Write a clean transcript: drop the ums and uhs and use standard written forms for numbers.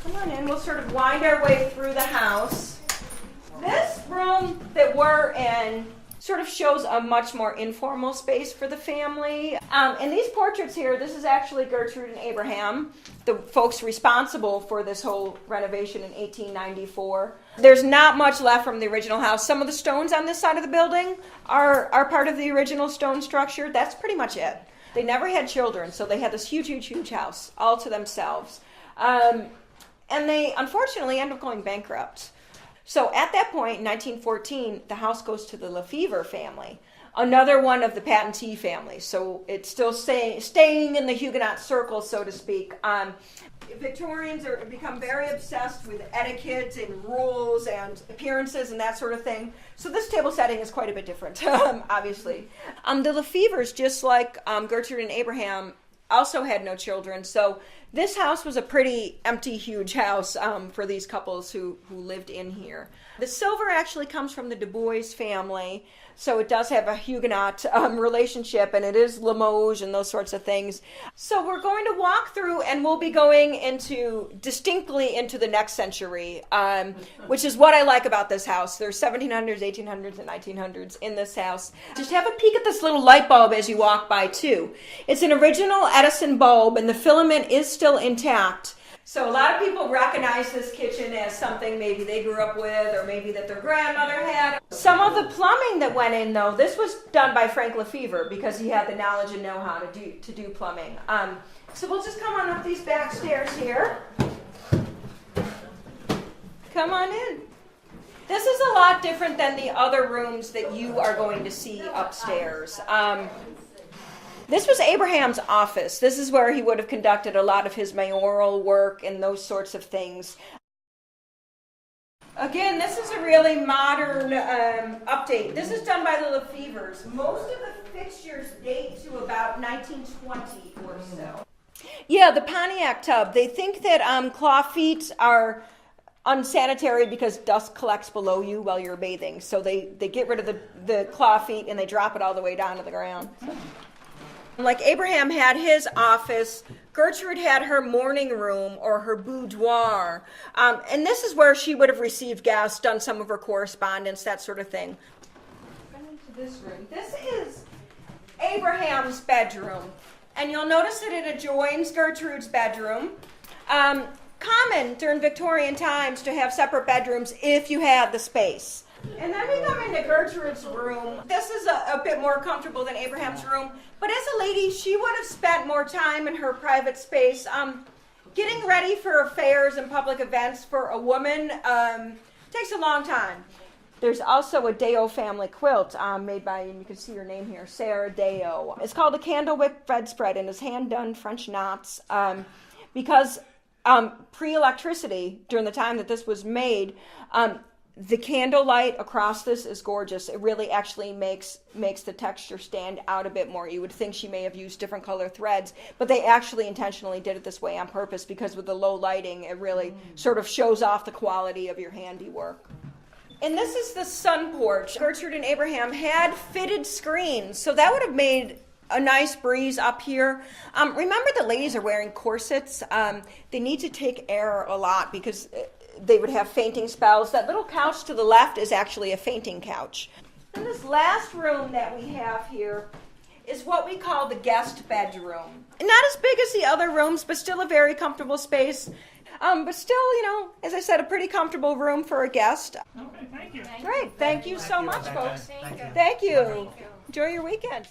Come on in. We'll sort of wind our way through the house. This room that we're in sort of shows a much more informal space for the family. And these portraits here, this is actually Gertrude and Abraham, the folks responsible for this whole renovation in 1894. There's not much left from the original house. Some of the stones on this side of the building are part of the original stone structure. That's pretty much it. They never had children, so they had this huge, huge, huge house all to themselves. And they, unfortunately, end up going bankrupt. So at that point, in 1914, the house goes to the Lefevre family, another one of the patentee families. So it's still staying in the Huguenot circle, so to speak. Victorians become very obsessed with etiquette and rules and appearances and that sort of thing. So this table setting is quite a bit different, obviously. The Lefevres, just like Gertrude and Abraham, also had no children. So this house was a pretty empty, huge house for these couples who lived in here. The silver actually comes from the Du Bois family, so it does have a Huguenot relationship, and it is Limoges and those sorts of things. So we're going to walk through, and we'll be going distinctly into the next century, which is what I like about this house. There's 1700s, 1800s, and 1900s in this house. Just have a peek at this little light bulb as you walk by, too. It's an original Edison bulb, and the filament is still intact. So a lot of people recognize this kitchen as something maybe they grew up with or maybe that their grandmother had. Some of the plumbing that went in, though, this was done by Frank Lefevre because he had the knowledge and know-how to do plumbing. So we'll just come on up these back stairs here. Come on in. This is a lot different than the other rooms that you are going to see upstairs. This was Abraham's office. This is where he would have conducted a lot of his mayoral work and those sorts of things. Again, this is a really modern update. This is done by the Lefevres. Most of the fixtures date to about 1920 or so. Yeah, the Pontiac tub. They think that claw feet are unsanitary because dust collects below you while you're bathing. So they get rid of the claw feet and they drop it all the way down to the ground. Like Abraham had his office, Gertrude had her morning room or her boudoir. And this is where she would have received guests, done some of her correspondence, that sort of thing. Into this room. This is Abraham's bedroom. And you'll notice that it adjoins Gertrude's bedroom. Common during Victorian times to have separate bedrooms if you had the space. And then we come into Gertrude's room. This is a bit more comfortable than Abraham's room. But as a lady, she would have spent more time in her private space. Getting ready for affairs and public events for a woman takes a long time. There's also a Deo family quilt made by, and you can see her name here, Sarah Deo. It's called a candlewick bedspread and is hand-done French knots because pre-electricity, during the time that this was made, the candlelight across this is gorgeous. It really actually makes the texture stand out a bit more. You would think she may have used different color threads, but they actually intentionally did it this way on purpose because with the low lighting, it really sort of shows off the quality of your handiwork. And this is the sun porch. Gertrude and Abraham had fitted screens, so that would have made a nice breeze up here. Remember, the ladies are wearing corsets. They need to take air a lot because they would have fainting spells. That little couch to the left is actually a fainting couch. And this last room that we have here is what we call the guest bedroom. Not as big as the other rooms, but still a very comfortable space. But still, as I said, a pretty comfortable room for a guest. Okay, thank you. Great. Thank you so much, folks. Thank you. Thank you. Enjoy your weekend.